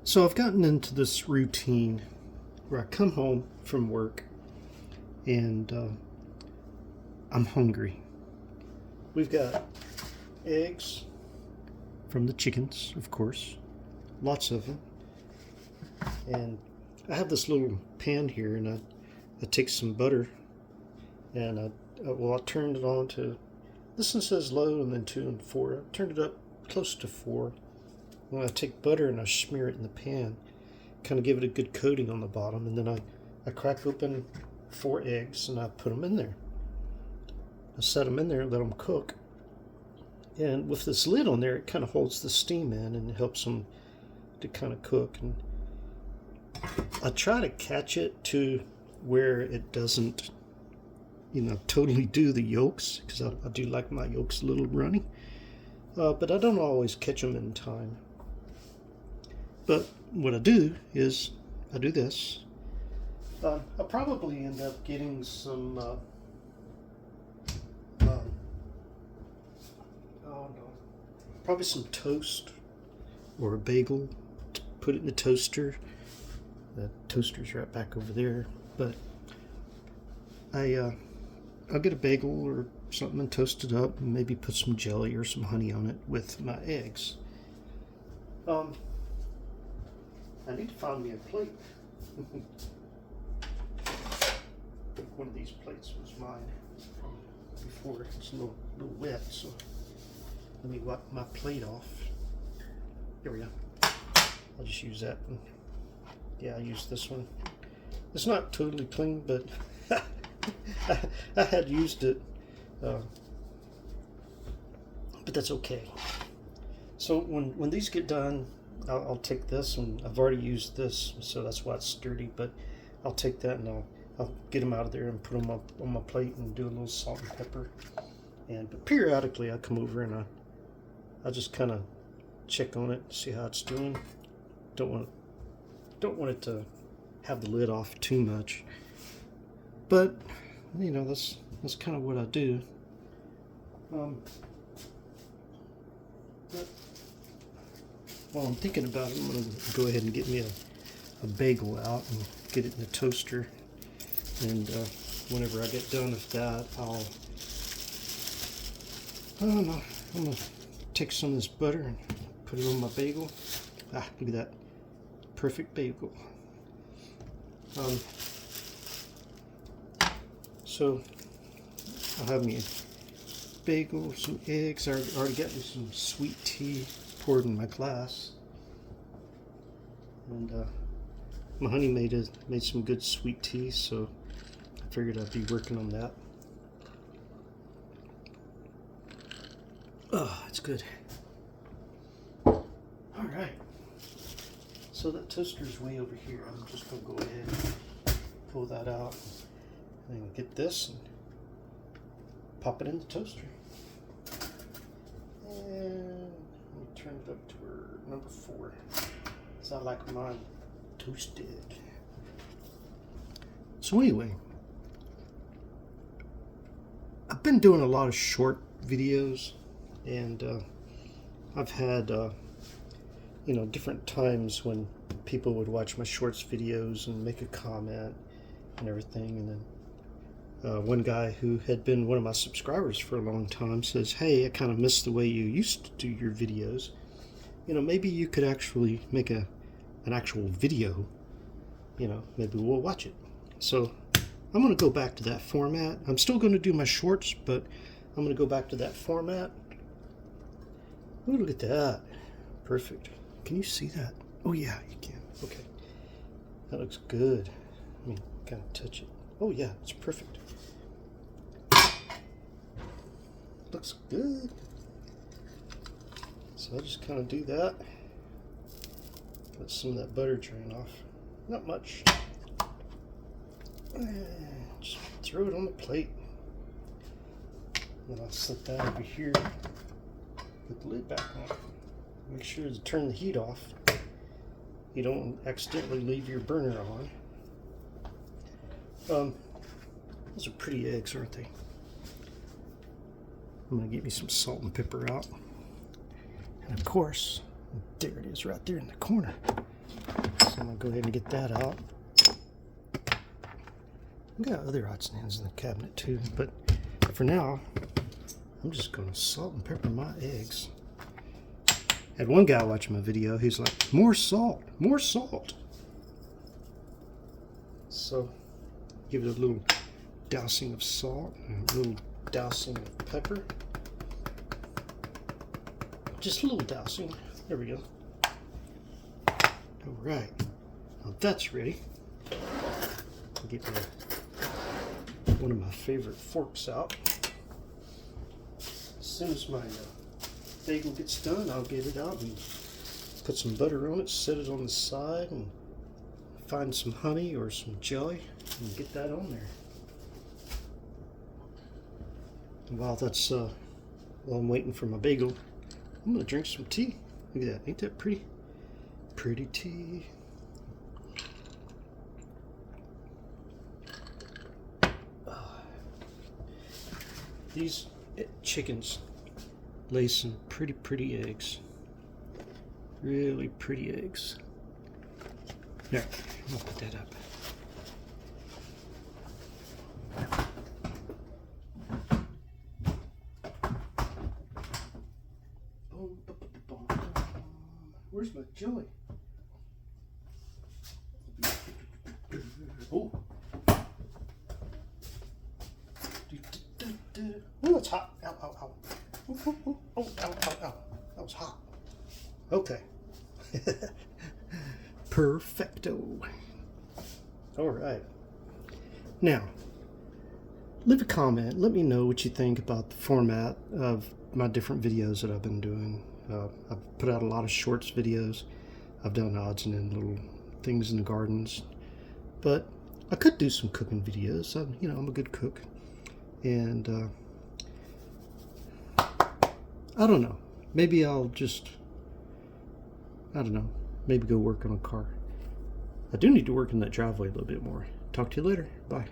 So I've gotten into this routine where I come home from work and I'm hungry. We've got eggs from the chickens, of course, lots of them. And I have this little pan here, and I take some butter and I turned it on to, this one says low and then 2 and 4. I turned it up close to 4. When I take butter and I smear it in the pan, kind of give it a good coating on the bottom, and then I crack open 4 eggs and I put them in there. I set them in there and let them cook. And with this lid on there, it kind of holds the steam in and helps them to kind of cook. And I try to catch it to where it doesn't, totally do the yolks, because I do like my yolks a little runny. But I don't always catch them in time. But what I do is I do this. I'll probably end up getting some probably some toast or a bagel to put it in the toaster. The toaster's right back over there. But I'll get a bagel or something and toast it up and maybe put some jelly or some honey on it with my eggs. I need to find me a plate. I think one of these plates was mine from before. It's a little wet, so let me wipe my plate off. Here we go. I'll just use that one. Yeah, I use this one. It's not totally clean, but I had used it, but that's okay. So when these get done, I'll take this, and I've already used this, so that's why it's sturdy, but I'll take that and I'll get them out of there and put them up on my plate and do a little salt and pepper. But periodically I come over and I just kind of check on it, see how it's doing. Don't want it to have the lid off too much. But that's kind of what I do. But while I'm thinking about it, I'm going to go ahead and get me a bagel out and get it in the toaster. And whenever I get done with that, I don't know, I'm going to take some of this butter and put it on my bagel. Look at that. Perfect bagel. So I'll have me a bagel, some eggs. I already got me some sweet tea poured in my glass, and my honey made some good sweet tea, so I figured I'd be working on that. Oh, it's good. All right. So that toaster's way over here. I'm just gonna go ahead and pull that out, and then get this and pop it in the toaster. And turn it up to number 4, because I like mine toasted. So anyway, I've been doing a lot of short videos, and I've had different times when people would watch my shorts videos and make a comment and everything. And then one guy who had been one of my subscribers for a long time says, "Hey, I kind of miss the way you used to do your videos. Maybe you could actually make an actual video. Maybe we'll watch it." So I'm going to go back to that format. I'm still going to do my shorts, but I'm going to go back to that format. Ooh, look at that. Perfect. Can you see that? Oh yeah, you can. Okay. That looks good. Let me kind of touch it. Oh yeah, it's perfect. Looks good. So I'll just kind of do that. Let some of that butter drain off. Not much. And just throw it on the plate. Then I'll set that over here. Put the lid back on. Make sure to turn the heat off. You don't accidentally leave your burner on. Those are pretty eggs, aren't they? I'm going to get me some salt and pepper out. And of course, there it is right there in the corner. So I'm going to go ahead and get that out. I've got other odds and ends in the cabinet too, but for now, I'm just going to salt and pepper my eggs. Had one guy watching my video, he's like, more salt, more salt. So, give it a little dousing of salt and a little dousing of pepper. Just a little dousing. There we go. All right, now that's ready. I'll get one of my favorite forks out. As soon as my bagel gets done, I'll get it out and put some butter on it, set it on the side, and find some honey or some jelly and get that on there. And while I'm waiting for my bagel, I'm gonna drink some tea. Look at that, ain't that pretty? Pretty tea. These chickens lay some pretty eggs. Really pretty eggs. There, I'm gonna put that up. Where's my jelly? Oh. Oh, it's hot. Ow, ow, ow. Oh, oh, oh, oh, ow, ow, ow. That was hot. Okay. Perfecto. All right. Now, leave a comment. Let me know what you think about the format of my different videos that I've been doing. I've put out a lot of shorts videos. I've done odds and ends, little things in the gardens. But I could do some cooking videos. I'm a good cook. And I don't know. Maybe I'll just, maybe go work on a car. I do need to work in that driveway a little bit more. Talk to you later. Bye.